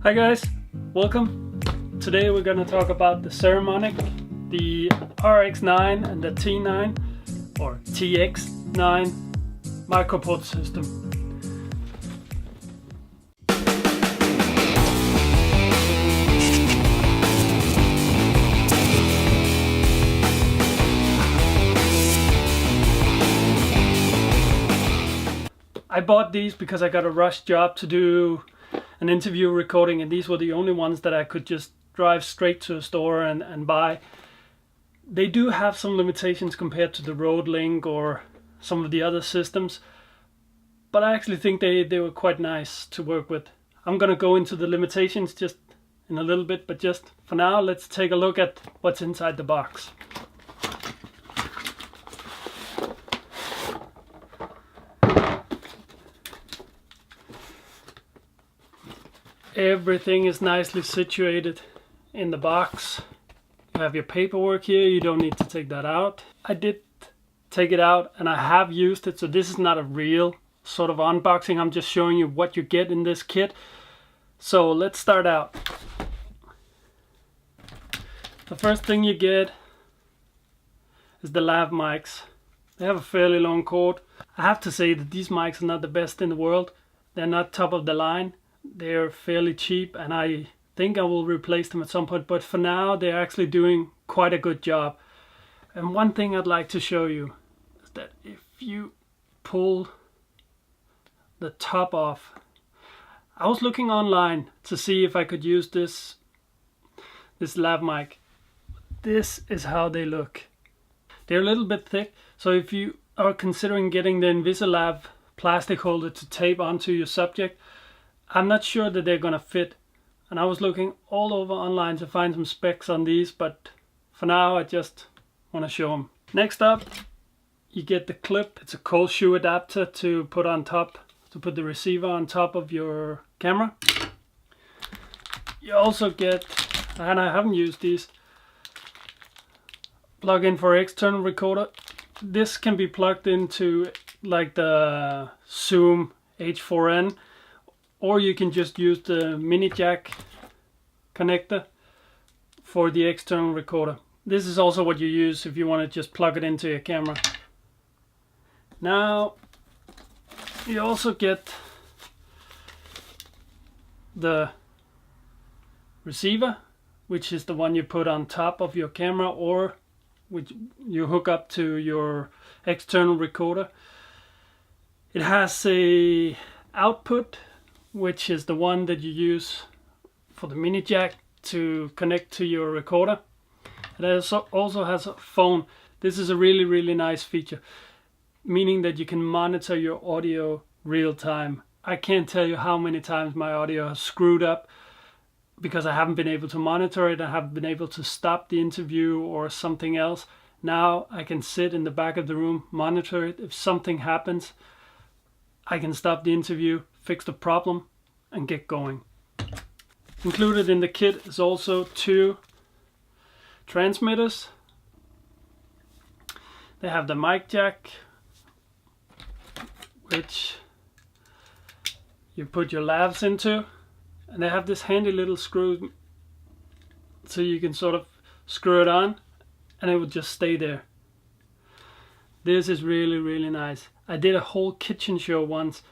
Hi guys, welcome. Today we're going to talk about the Saramonic, the rx9 and the t9 or tx9 miroport system. I bought these because I got a rush job to do an interview recording, and these were the only ones that I could just drive straight to a store and buy. They do have some limitations compared to the Rode Link or some of the other systems, but I actually think they were quite nice to work with. I'm gonna go into the limitations just in a little bit, but just for now let's take a look at what's inside the box. Everything is nicely situated in the box. You have your paperwork here, you don't need to take that out. I did take it out and I have used it, so this is not a real sort of unboxing. I'm just showing you what you get in this kit. So let's start out. The first thing you get is the lav mics. They have a fairly long cord. I have to say that these mics are not the best in the world. They're not top of the line. They're fairly cheap and I think I will replace them at some point, but for now they're actually doing quite a good job. And one thing I'd like to show you is that if you pull the top off, I was looking online to see if I could use this lav mic. This is how they look. They're a little bit thick, so if you are considering getting the Invisalab plastic holder to tape onto your subject, I'm not sure that they're gonna fit, and I was looking all over online to find some specs on these, but for now I just want to show them. Next up, you get the clip. It's a cold shoe adapter to put on top, to put the receiver on top of your camera. You also get, and I haven't used these, plug-in for external recorder. This can be plugged into like the Zoom H4n, or you can just use the mini jack connector for the external recorder. This is also what you use if you want to just plug it into your camera. Now you also get the receiver, which is the one you put on top of your camera or which you hook up to your external recorder. It has a output, which is the one that you use for the mini jack to connect to your recorder. It also has a phone. This is a really nice feature, meaning that you can monitor your audio real time. I can't tell you how many times my audio has screwed up because I haven't been able to monitor it. I haven't been able to stop the interview or something else. Now I can sit in the back of the room, monitor it. If something happens, I can stop the interview, fix the problem and get going. Included in the kit is also 2 transmitters. They have the mic jack, which you put your lavs into, and they have this handy little screw so you can sort of screw it on and it will just stay there. This is really nice. I did a whole kitchen show once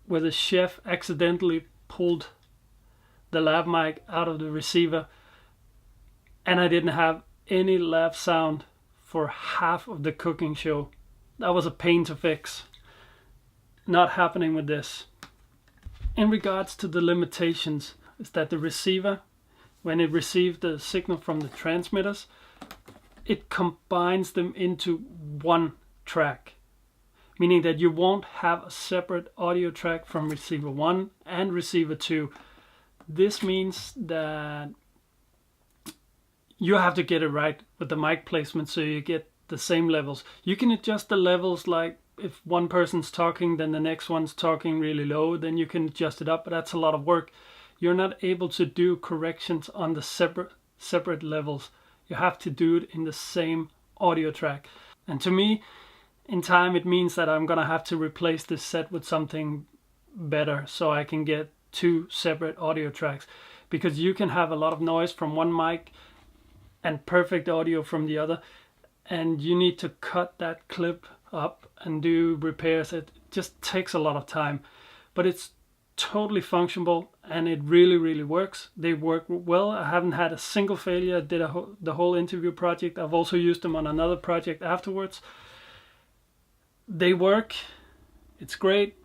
where the chef accidentally pulled the lav mic out of the receiver and I didn't have any lav sound for half of the cooking show. That was a pain to fix. Not happening with this. In regards to the limitations, is that the receiver, when it receives the signal from the transmitters, it combines them into one track. Meaning that you won't have a separate audio track from receiver 1 and receiver 2. This means that you have to get it right with the mic placement so you get the same levels. You can adjust the levels, like if one person's talking then the next one's talking really low, then you can adjust it up, but that's a lot of work. You're not able to do corrections on the separate levels. You have to do it in the same audio track. And to me, in time, it means that I'm gonna have to replace this set with something better so I can get two separate audio tracks, because you can have a lot of noise from one mic and perfect audio from the other, and you need to cut that clip up and do repairs. It just takes a lot of time, but it's totally functional and it really works. They work well. I haven't had a single failure. I did the whole interview project. I've also used them on another project afterwards. They work, it's great,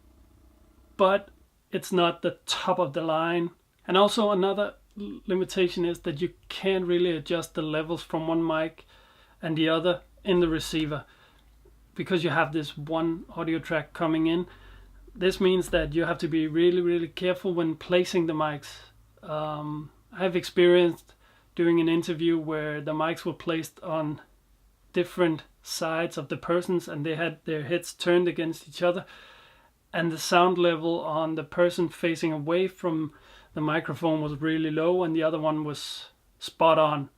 but it's not the top of the line. And also another limitation is that you can't really adjust the levels from one mic and the other in the receiver, because you have this one audio track coming in. This means that you have to be really careful when placing the mics. I've experienced doing an interview where the mics were placed on different sides of the persons and they had their heads turned against each other, and the sound level on the person facing away from the microphone was really low and the other one was spot on,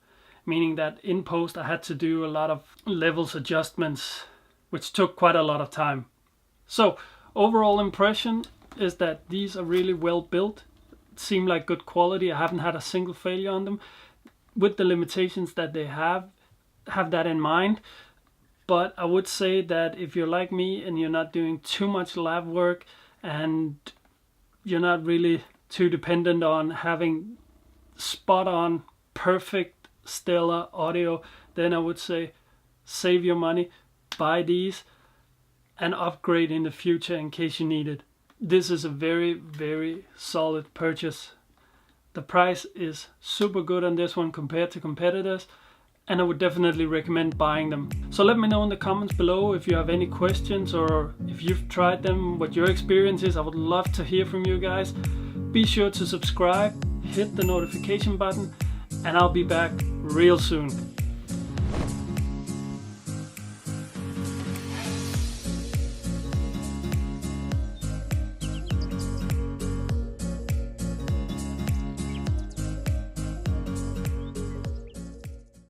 meaning that in post I had to do a lot of levels adjustments, which took quite a lot of time. So overall impression is that these are really well built, seem like good quality. I haven't had a single failure on them. With the limitations that they have that in mind. But I would say that if you're like me and you're not doing too much lab work and you're not really too dependent on having spot on perfect stellar audio, then I would say save your money, buy these and upgrade in the future in case you need it. This is a very solid purchase. The price is super good on this one compared to competitors, and I would definitely recommend buying them. So let me know in the comments below if you have any questions or if you've tried them, what your experience is. I would love to hear from you guys. Be sure to subscribe, hit the notification button, and I'll be back real soon.